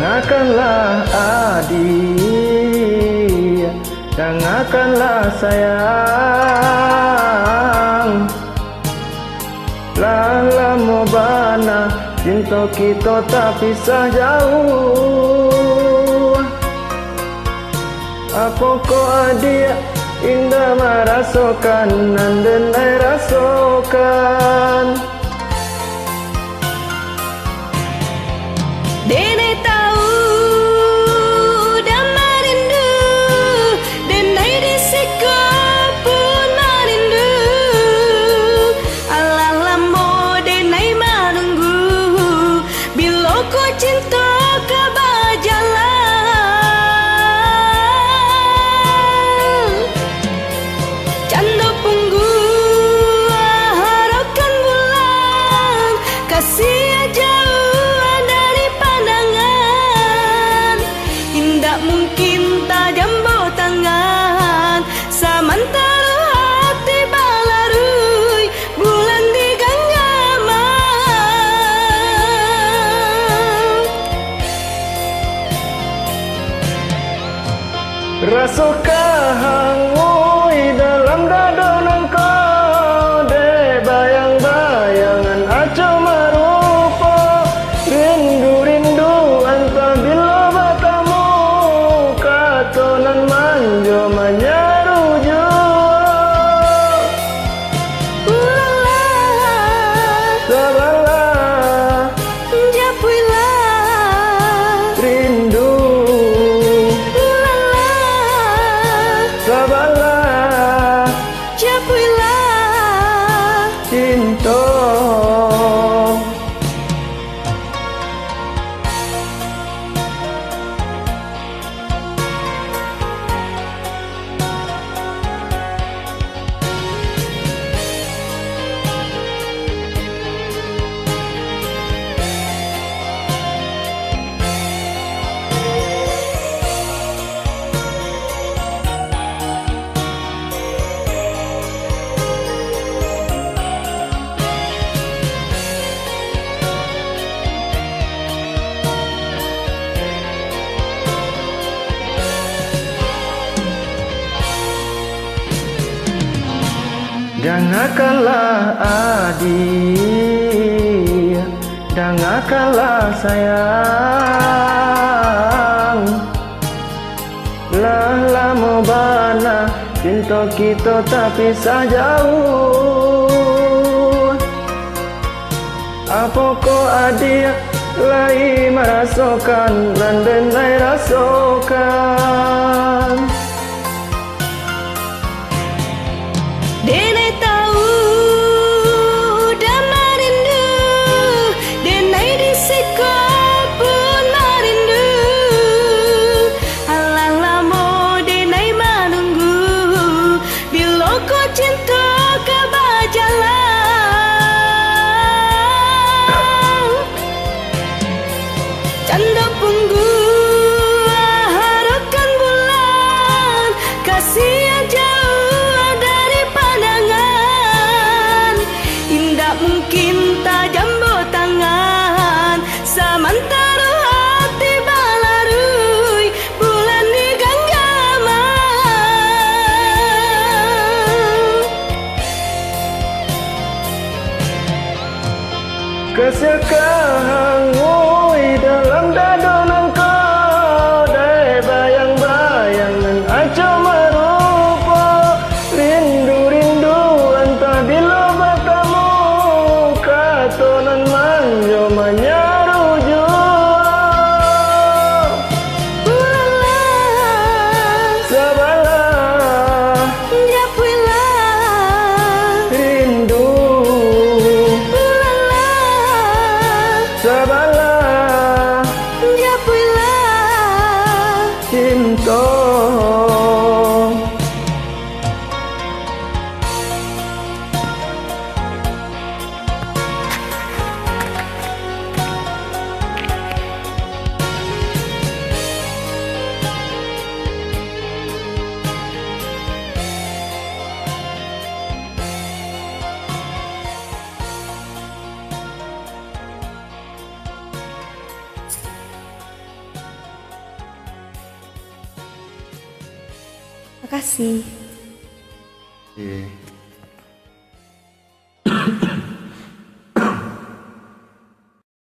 Dengarkanlah adik, dengarkanlah sayang. Lama bana cinta kita tak pisah jauh. Apa kau adik indah merasakan dan rasakan. Dene tahu dan merindu, denai disiko pun merindu. Alah lamo denai menunggu, bila kau cinta kebajalan. Canda punggu harakan bulan, kasih jauh mungkin tak jambu tangan, samantara hati balarui bulan di genggaman. Rasakah hangui dalam dada nangkau, de bayang-bayangan acu merupa, rindu-rindu antah bila katonan manjo menyeruju. Sabarlah, japuilah rindu. Sabarlah, japuilah cinta. Dengarkanlah adik, dengarkanlah sayang. Lama bana cinta kita tak pisah jauh. Apa kau adik lagi merasakan dan denai rasakan. Dene tahu dan merindu, denai disiko pun merindu. Alah lamo denai menunggu, bila kau cinta kebajalan. Canda punggu harakan bulan, kasih mungkin tak jambu tangan, samantara hati balarui bulan di genggaman. Kesekang hangui dalam dada nangkau, de bayang-bayangan acu merupa, rindu-rindu entah bila katonan manjo menyeruju. Sabarlah, japuilah rindu. Sabarlah, kasih. Oke.